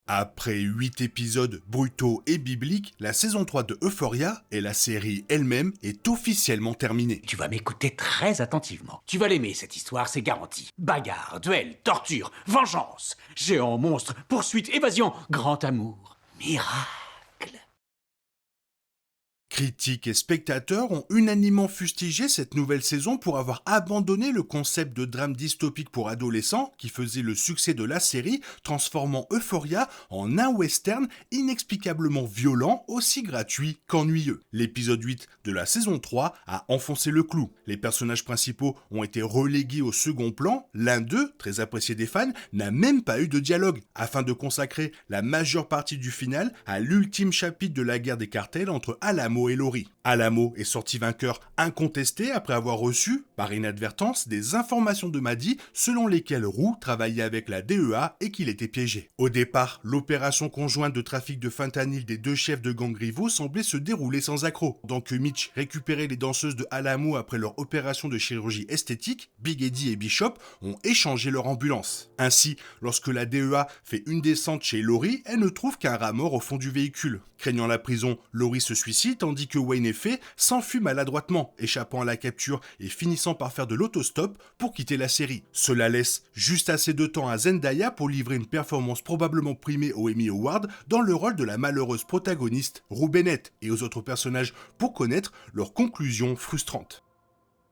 Après 8 épisodes brutaux et bibliques, la saison 3 de Euphoria et la série elle-même est officiellement terminée. Tu vas m'écouter très attentivement. Tu vas l'aimer, cette histoire, c'est garanti. Bagarre, duel, torture, vengeance, géant, monstre, poursuite, évasion, grand amour, miracle. Critiques et spectateurs ont unanimement fustigé cette nouvelle saison pour avoir abandonné le concept de drame dystopique pour adolescents qui faisait le succès de la série, transformant Euphoria en un western inexplicablement violent, aussi gratuit qu'ennuyeux. L'épisode 8 de la saison 3 a enfoncé le clou. Les personnages principaux ont été relégués au second plan. L'un d'eux, très apprécié des fans, n'a même pas eu de dialogue, afin de consacrer la majeure partie du final à l'ultime chapitre de la guerre des cartels entre Alamo et Laurie. Alamo est sorti vainqueur incontesté après avoir reçu, par inadvertance, des informations de Maddie selon lesquelles Roux travaillait avec la DEA et qu'il était piégé. Au départ, l'opération conjointe de trafic de fentanyl des deux chefs de gang rivaux semblait se dérouler sans accroc. Donc Mitch récupérait les danseuses de Alamo après leur opération de chirurgie esthétique, Big Eddie et Bishop ont échangé leur ambulance. Ainsi, lorsque la DEA fait une descente chez Laurie, elle ne trouve qu'un rat mort au fond du véhicule. Craignant la prison, Laurie se suicide tandis que Wayne et Faye s'enfuient maladroitement, échappant à la capture et finissant par faire de l'autostop pour quitter la série. Cela laisse juste assez de temps à Zendaya pour livrer une performance probablement primée aux Emmy Awards dans le rôle de la malheureuse protagoniste Rue Bennett et aux autres personnages pour connaître leur conclusion frustrante.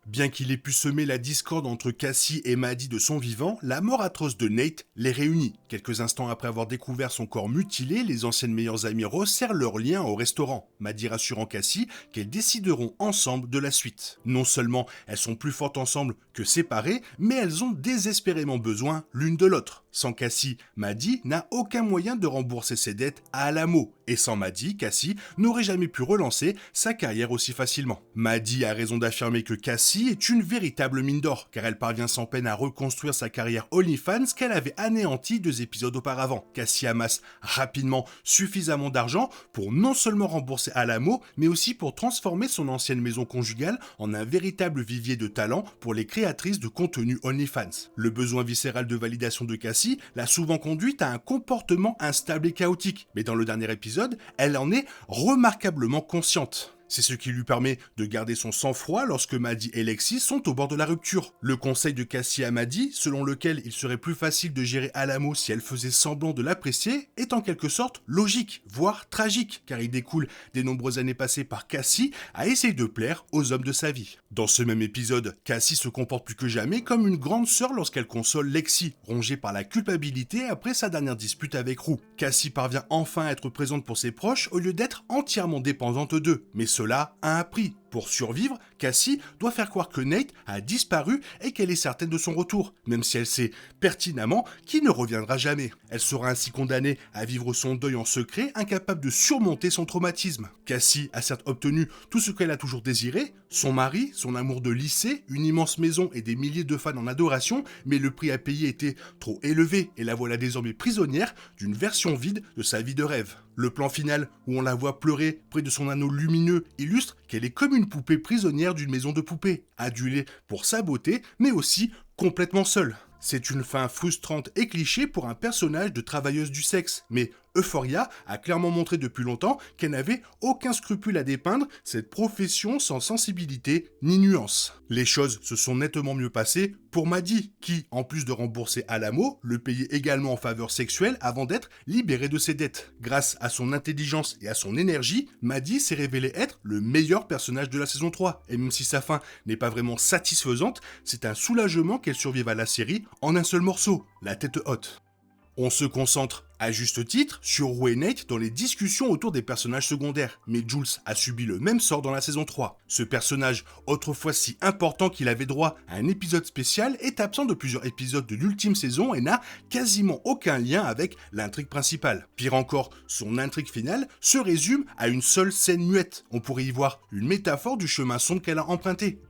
Bien qu'il ait pu semer la discorde entre Cassie et Maddie de son vivant, la mort atroce de Nate les réunit. Quelques instants après avoir découvert son corps mutilé, les anciennes meilleures amies resserrent leur lien au restaurant, Maddie rassurant Cassie qu'elles décideront ensemble de la suite. Non seulement elles sont plus fortes ensemble que séparées, mais elles ont désespérément besoin l'une de l'autre. Sans Cassie, Maddie n'a aucun moyen de rembourser ses dettes à Alamo. Et sans Maddie, Cassie n'aurait jamais pu relancer sa carrière aussi facilement. Maddie a raison d'affirmer que Cassie est une véritable mine d'or, car elle parvient sans peine à reconstruire sa carrière OnlyFans qu'elle avait anéantie 2 épisodes auparavant. Cassie amasse rapidement suffisamment d'argent pour non seulement rembourser Alamo, mais aussi pour transformer son ancienne maison conjugale en un véritable vivier de talent pour les créatrices de contenu OnlyFans. Le besoin viscéral de validation de Cassie l'a souvent conduite à un comportement instable et chaotique, mais dans le dernier épisode, elle en est remarquablement consciente. C'est ce qui lui permet de garder son sang-froid lorsque Maddie et Lexi sont au bord de la rupture. Le conseil de Cassie à Maddie, selon lequel il serait plus facile de gérer Alamo si elle faisait semblant de l'apprécier, est en quelque sorte logique, voire tragique, car il découle des nombreuses années passées par Cassie à essayer de plaire aux hommes de sa vie. Dans ce même épisode, Cassie se comporte plus que jamais comme une grande sœur lorsqu'elle console Lexi, rongée par la culpabilité après sa dernière dispute avec Roux. Cassie parvient enfin à être présente pour ses proches au lieu d'être entièrement dépendante d'eux, mais cela a un prix. Pour survivre, Cassie doit faire croire que Nate a disparu et qu'elle est certaine de son retour, même si elle sait pertinemment qu'il ne reviendra jamais. Elle sera ainsi condamnée à vivre son deuil en secret, incapable de surmonter son traumatisme. Cassie a certes obtenu tout ce qu'elle a toujours désiré, son mari, son amour de lycée, une immense maison et des milliers de fans en adoration, mais le prix à payer était trop élevé et la voilà désormais prisonnière d'une version vide de sa vie de rêve. Le plan final, où on la voit pleurer près de son anneau lumineux, illustre qu'elle est comme une poupée prisonnière d'une maison de poupées, adulée pour sa beauté, mais aussi complètement seule. C'est une fin frustrante et cliché pour un personnage de travailleuse du sexe, mais Euphoria a clairement montré depuis longtemps qu'elle n'avait aucun scrupule à dépeindre cette profession sans sensibilité ni nuance. Les choses se sont nettement mieux passées pour Maddie, qui, en plus de rembourser Alamo, le payait également en faveur sexuelle avant d'être libérée de ses dettes. Grâce à son intelligence et à son énergie, Maddie s'est révélé être le meilleur personnage de la saison 3, et même si sa fin n'est pas vraiment satisfaisante, c'est un soulagement qu'elle survive à la série en un seul morceau, la tête haute. On se concentre, à juste titre, sur Roux et Nate dans les discussions autour des personnages secondaires, mais Jules a subi le même sort dans la saison 3. Ce personnage, autrefois si important qu'il avait droit à un épisode spécial, est absent de plusieurs épisodes de l'ultime saison et n'a quasiment aucun lien avec l'intrigue principale. Pire encore, son intrigue finale se résume à une seule scène muette. On pourrait y voir une métaphore du chemin sombre qu'elle a emprunté.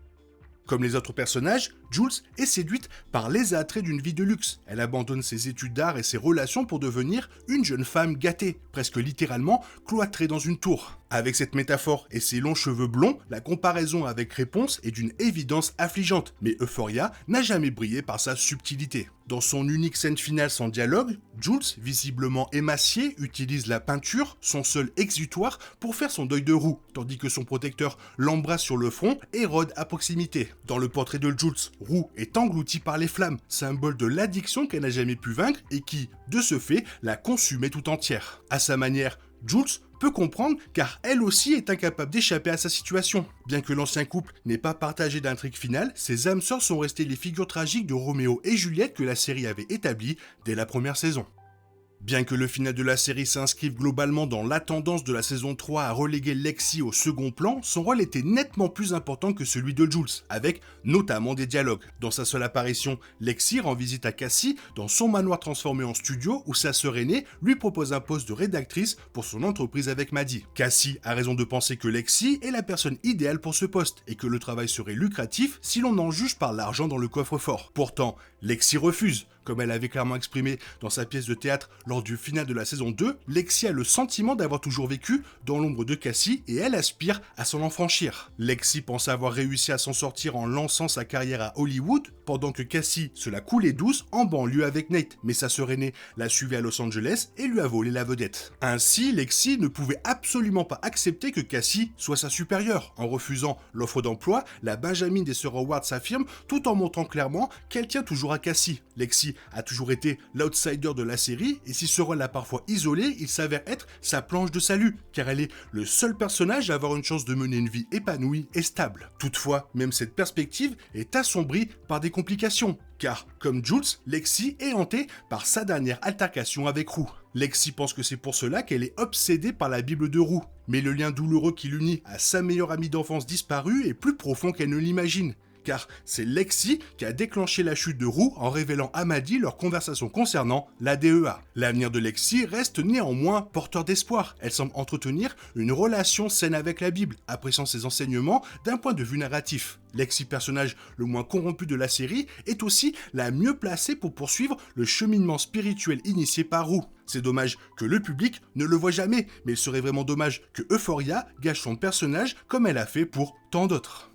Comme les autres personnages, Jules est séduite par les attraits d'une vie de luxe. Elle abandonne ses études d'art et ses relations pour devenir une jeune femme gâtée, presque littéralement cloîtrée dans une tour. Avec cette métaphore et ses longs cheveux blonds, la comparaison avec Réponse est d'une évidence affligeante, mais Euphoria n'a jamais brillé par sa subtilité. Dans son unique scène finale sans dialogue, Jules, visiblement émacié, utilise la peinture, son seul exutoire, pour faire son deuil de Rue, tandis que son protecteur l'embrasse sur le front et rôde à proximité. Dans le portrait de Jules, Rue est engloutie par les flammes, symbole de l'addiction qu'elle n'a jamais pu vaincre et qui, de ce fait, la consumait tout entière. À sa manière, Jules peut comprendre car elle aussi est incapable d'échapper à sa situation. Bien que l'ancien couple n'ait pas partagé d'intrigue finale, ces âmes sœurs sont restées les figures tragiques de Roméo et Juliette que la série avait établies dès la première saison. Bien que le final de la série s'inscrive globalement dans la tendance de la saison 3 à reléguer Lexi au second plan, son rôle était nettement plus important que celui de Jules, avec notamment des dialogues. Dans sa seule apparition, Lexi rend visite à Cassie dans son manoir transformé en studio où sa sœur aînée lui propose un poste de rédactrice pour son entreprise avec Maddie. Cassie a raison de penser que Lexi est la personne idéale pour ce poste et que le travail serait lucratif si l'on en juge par l'argent dans le coffre-fort. Pourtant, Lexi refuse. Comme elle avait clairement exprimé dans sa pièce de théâtre lors du final de la saison 2, Lexi a le sentiment d'avoir toujours vécu dans l'ombre de Cassie et elle aspire à s'en enfranchir. Lexi pense avoir réussi à s'en sortir en lançant sa carrière à Hollywood, pendant que Cassie se la coulait douce en banlieue avec Nate, mais sa sœur aînée la suivait à Los Angeles et lui a volé la vedette. Ainsi, Lexi ne pouvait absolument pas accepter que Cassie soit sa supérieure. En refusant l'offre d'emploi, la Benjamin des sœurs Howard s'affirme tout en montrant clairement qu'elle tient toujours à Cassie. Lexi a toujours été l'outsider de la série et si ce rôle l'a parfois isolée, il s'avère être sa planche de salut, car elle est le seul personnage à avoir une chance de mener une vie épanouie et stable. Toutefois, même cette perspective est assombrie par des complications, car, comme Jules, Lexi est hantée par sa dernière altercation avec Rue. Lexi pense que c'est pour cela qu'elle est obsédée par la Bible de Rue, mais le lien douloureux qui l'unit à sa meilleure amie d'enfance disparue est plus profond qu'elle ne l'imagine. Car c'est Lexi qui a déclenché la chute de Rue en révélant à Maddie leur conversation concernant la DEA. L'avenir de Lexi reste néanmoins porteur d'espoir. Elle semble entretenir une relation saine avec la Bible, appréciant ses enseignements d'un point de vue narratif. Lexi, personnage le moins corrompu de la série, est aussi la mieux placée pour poursuivre le cheminement spirituel initié par Rue. C'est dommage que le public ne le voit jamais, mais il serait vraiment dommage que Euphoria gâche son personnage comme elle a fait pour tant d'autres.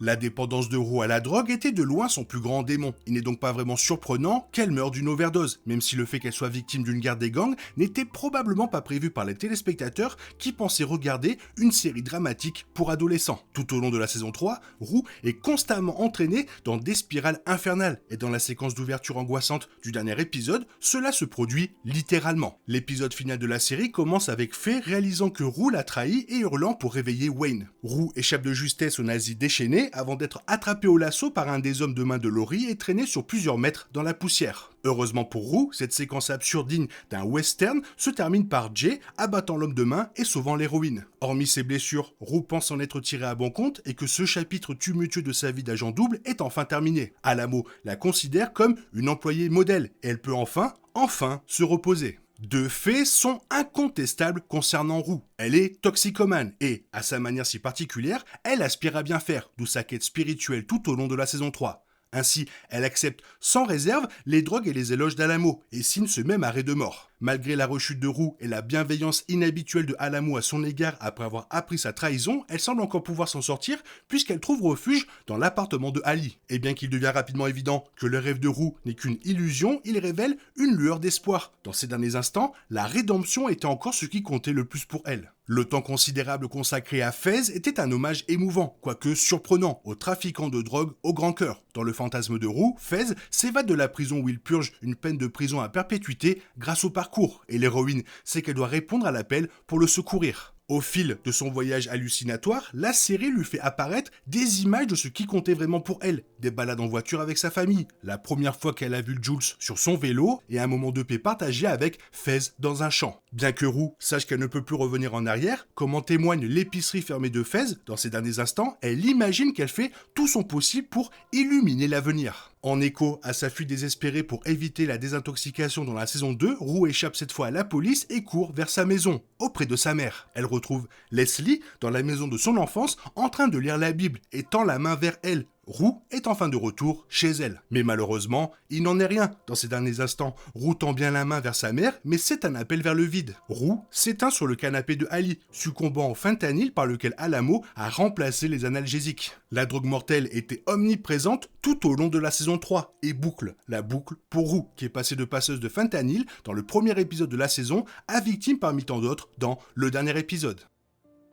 La dépendance de Rue à la drogue était de loin son plus grand démon. Il n'est donc pas vraiment surprenant qu'elle meure d'une overdose, même si le fait qu'elle soit victime d'une guerre des gangs n'était probablement pas prévu par les téléspectateurs qui pensaient regarder une série dramatique pour adolescents. Tout au long de la saison 3, Rue est constamment entraînée dans des spirales infernales, et dans la séquence d'ouverture angoissante du dernier épisode, cela se produit littéralement. L'épisode final de la série commence avec Faye réalisant que Rue l'a trahi et hurlant pour réveiller Wayne. Rue échappe de justesse aux nazis déchaînés avant d'être attrapé au lasso par un des hommes de main de Laurie et traîné sur plusieurs mètres dans la poussière. Heureusement pour Rue, cette séquence absurde digne d'un western se termine par Jay abattant l'homme de main et sauvant l'héroïne. Hormis ses blessures, Rue pense en être tiré à bon compte et que ce chapitre tumultueux de sa vie d'agent double est enfin terminé. Alamo la considère comme une employée modèle et elle peut enfin se reposer. Deux faits sont incontestables concernant Rue. Elle est toxicomane et, à sa manière si particulière, elle aspire à bien faire, d'où sa quête spirituelle tout au long de la saison 3. Ainsi, elle accepte sans réserve les drogues et les éloges d'Alamo et signe ce même arrêt de mort. Malgré la rechute de Rue et la bienveillance inhabituelle de Alamo à son égard après avoir appris sa trahison, elle semble encore pouvoir s'en sortir puisqu'elle trouve refuge dans l'appartement de Ali. Et bien qu'il devient rapidement évident que le rêve de Rue n'est qu'une illusion, il révèle une lueur d'espoir. Dans ces derniers instants, la rédemption était encore ce qui comptait le plus pour elle. Le temps considérable consacré à Fez était un hommage émouvant, quoique surprenant, aux trafiquants de drogue au grand cœur. Dans le fantasme de Rue, Fez s'évade de la prison où il purge une peine de prison à perpétuité grâce au parcours, et l'héroïne sait qu'elle doit répondre à l'appel pour le secourir. Au fil de son voyage hallucinatoire, la série lui fait apparaître des images de ce qui comptait vraiment pour elle. Des balades en voiture avec sa famille, la première fois qu'elle a vu Jules sur son vélo et un moment de paix partagé avec Fez dans un champ. Bien que Rue sache qu'elle ne peut plus revenir en arrière, comme en témoigne l'épicerie fermée de Fez, dans ces derniers instants, elle imagine qu'elle fait tout son possible pour illuminer l'avenir. En écho à sa fuite désespérée pour éviter la désintoxication dans la saison 2, Rue échappe cette fois à la police et court vers sa maison, auprès de sa mère. Elle retrouve Leslie dans la maison de son enfance en train de lire la Bible et tend la main vers elle, Rue est enfin de retour chez elle. Mais malheureusement, il n'en est rien. Dans ces derniers instants, Rue tend bien la main vers sa mère, mais c'est un appel vers le vide. Rue s'éteint sur le canapé de Ali, succombant au fentanyl par lequel Alamo a remplacé les analgésiques. La drogue mortelle était omniprésente tout au long de la saison 3 et boucle la boucle pour Rue, qui est passée de passeuse de fentanyl dans le premier épisode de la saison à victime parmi tant d'autres dans le dernier épisode.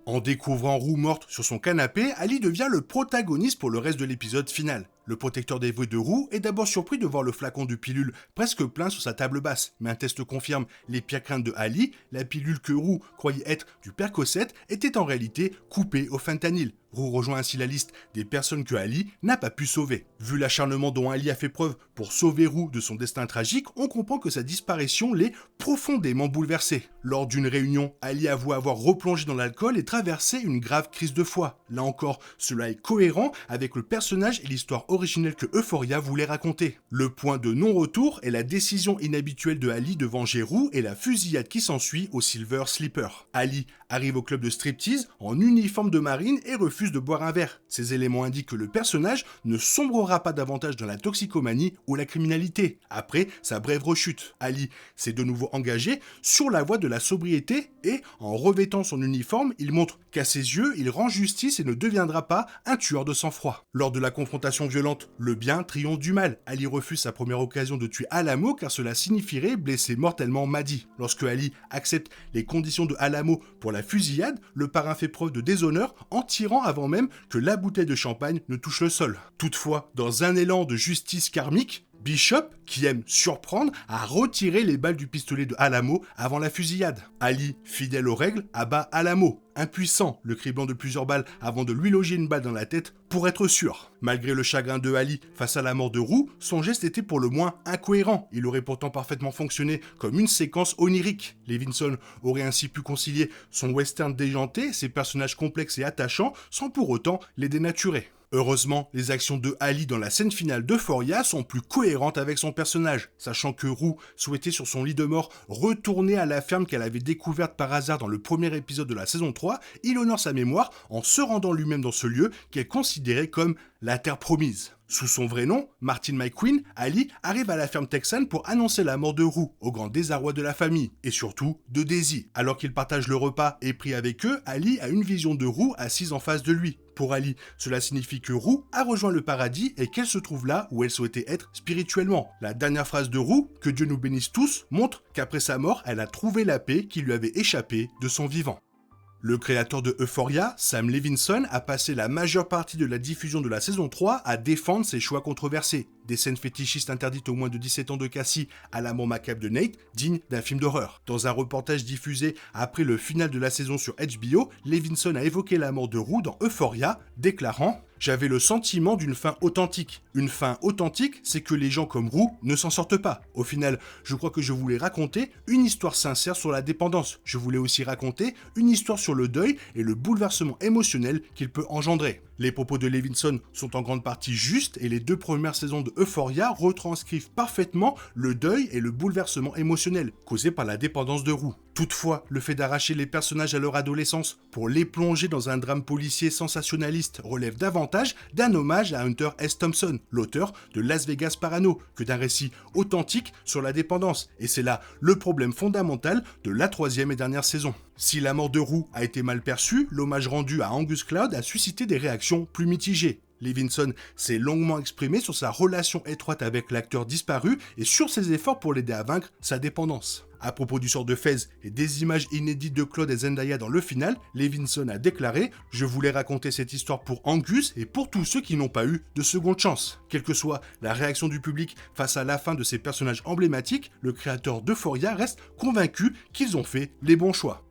En découvrant Rue morte sur son canapé, Ali devient le protagoniste pour le reste de l'épisode final. Le protecteur des vœux de Rue est d'abord surpris de voir le flacon de pilule presque plein sur sa table basse, mais un test confirme les pires craintes de Ali, la pilule que Rue croyait être du Percocet était en réalité coupée au fentanyl. Rue rejoint ainsi la liste des personnes que Ali n'a pas pu sauver. Vu l'acharnement dont Ali a fait preuve pour sauver Rue de son destin tragique, on comprend que sa disparition l'est profondément bouleversée. Lors d'une réunion, Ali avoue avoir replongé dans l'alcool et traversé une grave crise de foi. Là encore, cela est cohérent avec le personnage et l'histoire originelle que Euphoria voulait raconter. Le point de non-retour est la décision inhabituelle de Ali de venger Rue et la fusillade qui s'ensuit au Silver Slipper. Ali arrive au club de striptease en uniforme de marine et refuse de boire un verre. Ces éléments indiquent que le personnage ne sombrera pas davantage dans la toxicomanie ou la criminalité. Après sa brève rechute, Ali s'est de nouveau engagé sur la voie de la sobriété et, en revêtant son uniforme, il montre qu'à ses yeux, il rend justice et ne deviendra pas un tueur de sang-froid. Lors de la confrontation violente, le bien triomphe du mal. Ali refuse sa première occasion de tuer Alamo car cela signifierait blesser mortellement Maddie. Lorsque Ali accepte les conditions de Alamo pour la fusillade, le parrain fait preuve de déshonneur en tirant avant même que la bouteille de champagne ne touche le sol. Toutefois, dans un élan de justice karmique, Bishop, qui aime surprendre, a retiré les balles du pistolet de Alamo avant la fusillade. Ali, fidèle aux règles, abat Alamo. Impuissant, le criblant de plusieurs balles avant de lui loger une balle dans la tête pour être sûr. Malgré le chagrin de Ali face à la mort de Rue, son geste était pour le moins incohérent. Il aurait pourtant parfaitement fonctionné comme une séquence onirique. Levinson aurait ainsi pu concilier son western déjanté, ses personnages complexes et attachants, sans pour autant les dénaturer. Heureusement, les actions de Ali dans la scène finale d'Euphoria sont plus cohérentes avec son personnage. Sachant que Rue souhaitait sur son lit de mort retourner à la ferme qu'elle avait découverte par hasard dans le premier épisode de la saison 3, il honore sa mémoire en se rendant lui-même dans ce lieu qu'elle considérait comme la terre promise. Sous son vrai nom, Martin McQueen, Ali arrive à la ferme texane pour annoncer la mort de Rue, au grand désarroi de la famille, et surtout de Daisy. Alors qu'il partage le repas et prie avec eux, Ali a une vision de Rue assise en face de lui. Pour Ali, cela signifie que Rue a rejoint le paradis et qu'elle se trouve là où elle souhaitait être spirituellement. La dernière phrase de Rue, que Dieu nous bénisse tous, montre qu'après sa mort, elle a trouvé la paix qui lui avait échappé de son vivant. Le créateur de Euphoria, Sam Levinson, a passé la majeure partie de la diffusion de la saison 3 à défendre ses choix controversés. Des scènes fétichistes interdites aux moins de 17 ans de Cassie à la mort macabre de Nate, digne d'un film d'horreur. Dans un reportage diffusé après le final de la saison sur HBO, Levinson a évoqué la mort de Rue dans Euphoria, déclarant « J'avais le sentiment d'une fin authentique. Une fin authentique, c'est que les gens comme Rue ne s'en sortent pas. Au final, je crois que je voulais raconter une histoire sincère sur la dépendance. Je voulais aussi raconter une histoire sur le deuil et le bouleversement émotionnel qu'il peut engendrer. » Les propos de Levinson sont en grande partie justes et les 2 premières saisons de Euphoria retranscrivent parfaitement le deuil et le bouleversement émotionnel causé par la dépendance de Rue. Toutefois, le fait d'arracher les personnages à leur adolescence pour les plonger dans un drame policier sensationnaliste relève davantage d'un hommage à Hunter S. Thompson, l'auteur de Las Vegas Parano, que d'un récit authentique sur la dépendance. Et c'est là le problème fondamental de la 3e et dernière saison. Si la mort de Rue a été mal perçue, l'hommage rendu à Angus Cloud a suscité des réactions plus mitigées. Levinson s'est longuement exprimé sur sa relation étroite avec l'acteur disparu et sur ses efforts pour l'aider à vaincre sa dépendance. À propos du sort de Fez et des images inédites de Claude et Zendaya dans le final, Levinson a déclaré « Je voulais raconter cette histoire pour Angus et pour tous ceux qui n'ont pas eu de seconde chance. » Quelle que soit la réaction du public face à la fin de ces personnages emblématiques, le créateur d'Euphoria reste convaincu qu'ils ont fait les bons choix.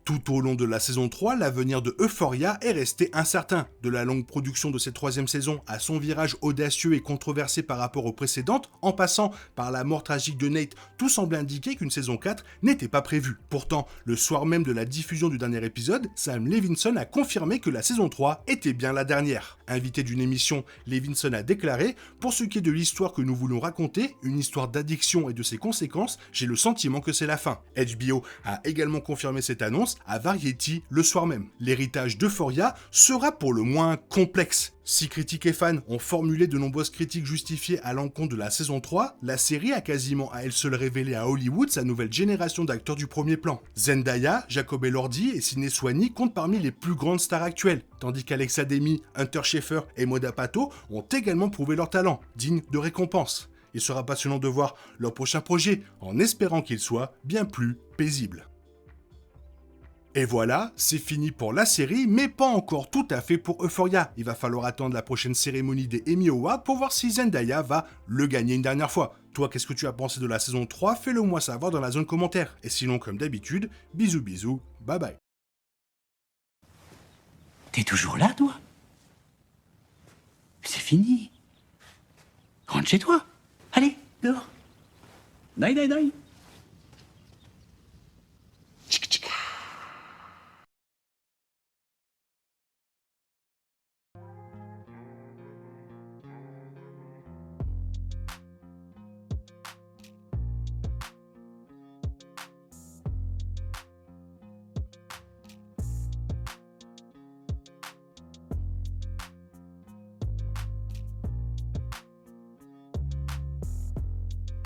Tout au long de la saison 3, l'avenir de Euphoria est resté incertain. De la longue production de cette 3e saison à son virage audacieux et controversé par rapport aux précédentes, en passant par la mort tragique de Nate, tout semble indiquer qu'une saison 4 n'était pas prévue. Pourtant, le soir même de la diffusion du dernier épisode, Sam Levinson a confirmé que la saison 3 était bien la dernière. Invité d'une émission, Levinson a déclaré « Pour ce qui est de l'histoire que nous voulons raconter, une histoire d'addiction et de ses conséquences, j'ai le sentiment que c'est la fin. » HBO a également confirmé cette annonce annonce à Variety le soir même. L'héritage d'Euphoria sera pour le moins complexe. Si critiques et fans ont formulé de nombreuses critiques justifiées à l'encontre de la saison 3, la série a quasiment à elle seule révélé à Hollywood sa nouvelle génération d'acteurs du premier plan. Zendaya, Jacob Elordi et Sidney Sweeney comptent parmi les plus grandes stars actuelles, tandis qu'Alexa Demi, Hunter Schafer et Moda Pato ont également prouvé leur talent, digne de récompense. Il sera passionnant de voir leur prochain projet, en espérant qu'il soit bien plus paisible. Et voilà, c'est fini pour la série, mais pas encore tout à fait pour Euphoria. Il va falloir attendre la prochaine cérémonie des Emmy Awards pour voir si Zendaya va le gagner une dernière fois. Toi, qu'est-ce que tu as pensé de la saison 3 ? Fais-le moi savoir dans la zone commentaire. Et sinon, comme d'habitude, bisous bisous, bye bye. T'es toujours là, toi? C'est fini. Rentre chez toi. Allez, dehors. Dai, dai, dai.